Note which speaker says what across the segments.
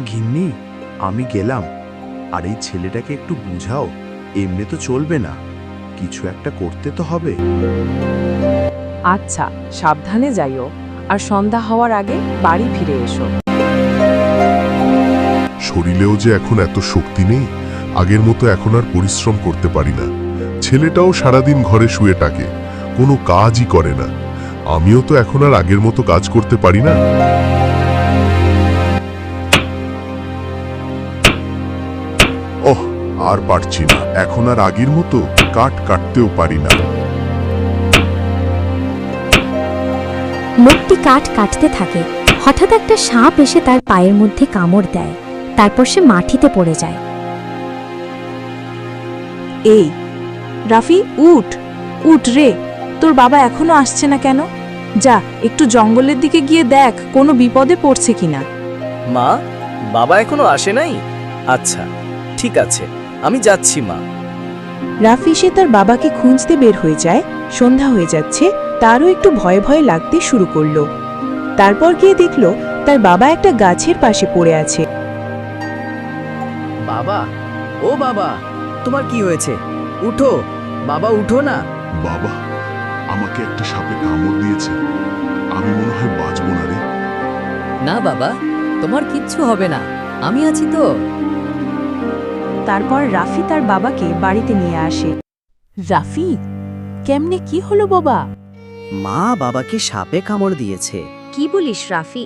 Speaker 1: গিন্নি, আমি গেলাম। আর এই ছেলেটাকে একটু বুঝাও, এমনি তো চলবে না, কিছু একটা করতে তো হবে।
Speaker 2: আচ্ছা, সাবধানে যাইও, আর সন্ধ্যা হওয়ার আগে বাড়ি ফিরে এসো।
Speaker 3: শরীরেও যে এখন এত শক্তি নেই, আগের মতো এখন আর পরিশ্রম করতে পারি না। ছেলেটাও সারাদিন ঘরে শুয়ে থাকে, কোনো কাজই করে না। আমিও তো এখন আর আগের মতো কাজ করতে পারি না। ওহ, আর পারছি না, এখন আর আগের মতো কাঠ কাটতেও পারি না।
Speaker 4: লোকটি কাঠ কাটতে থাকে। হঠাৎ একটা সাপ এসে তার পায়ের মধ্যে কামড় দেয়। তারপর সে মাটিতে পড়ে যায়।
Speaker 2: এই রাফি, উঠ উঠ রে, তোর বাবা এখনো আসছে না কেন? যা, একটু জঙ্গলের দিকে গিয়ে দেখ কোনো বিপদে পড়ছে কিনা।
Speaker 5: মা, বাবা এখনো আসে নাই? আচ্ছা, ঠিক আছে, আমি যাচ্ছি মা।
Speaker 2: রাফি সে তার বাবাকে খুঁজতে বের হয়ে যায়। সন্ধ্যা হয়ে যাচ্ছে, তারও একটু ভয়ে ভয়ে লাগতে শুরু করলো। তারপর গিয়ে দেখলো তার বাবা একটা গাছের পাশে পড়ে আছে।
Speaker 5: বাবা, ও বাবা, তোমার কি হয়েছে? উঠো বাবা, উঠো না।
Speaker 3: বাবা, আমাকে একটা সাপে কামড় দিয়েছে, আমি মনে হয় বাঁচবো না রে।
Speaker 6: না বাবা, তোমার কিচ্ছু হবে না, আমি আছি তো।
Speaker 2: তারপর রাফি তার বাবাকে বাড়িতে নিয়ে আসে। রাফি, কেমনে কি হলো বাবা?
Speaker 5: মা, বাবাকে সাপে কামড় দিয়েছে।
Speaker 7: কি বলিস রাফি?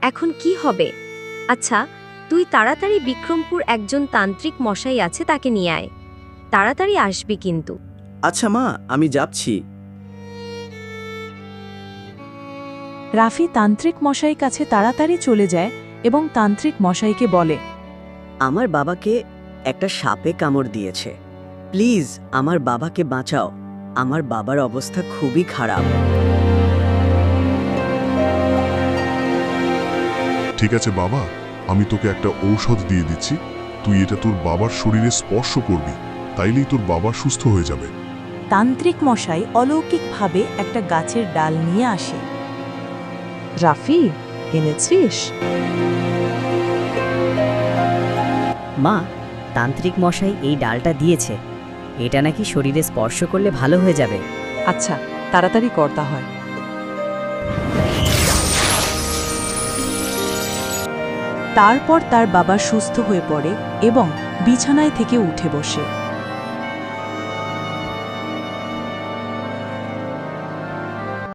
Speaker 7: এখন কি হবে? আচ্ছা, তুই তাড়াতাড়ি বিক্রমপুর একজন তান্ত্রিক মশাই আছে, তাকে নিয়ে আয়। তাড়াতাড়ি আসবি কিন্তু।
Speaker 5: আচ্ছা মা, আমি যাচ্ছি।
Speaker 2: রাফি তান্ত্রিক মশাই কাছে তাড়াতাড়ি চলে যায় এবং তান্ত্রিক মশাইকে বলে,
Speaker 8: আমার বাবাকে একটা সাপে কামড় দিয়েছে, প্লিজ আমার বাবাকে বাঁচাও, আমার বাবার অবস্থা খুবই খারাপ।
Speaker 3: ঠিক আছে বাবা, আমি তোকে একটা ঔষধ দিয়ে দিচ্ছি, তুই এটা তোর বাবার শরীরে স্পর্শ করবি, তাইলেই তোর বাবা সুস্থ হয়ে যাবে।
Speaker 2: তান্ত্রিক মশাই অলৌকিকভাবে একটা গাছের ডাল নিয়ে আসে। রাফি, এনেছিস?
Speaker 8: মা, তান্ত্রিক মশাই এই ডালটা দিয়েছে, এটা নাকি শরীরে স্পর্শ করলে ভালো হয়ে যাবে।
Speaker 2: আচ্ছা, তাড়াতাড়ি করতে হয়। তারপর তার বাবা সুস্থ হয়ে পড়ে এবং বিছানায় থেকে উঠে বসে।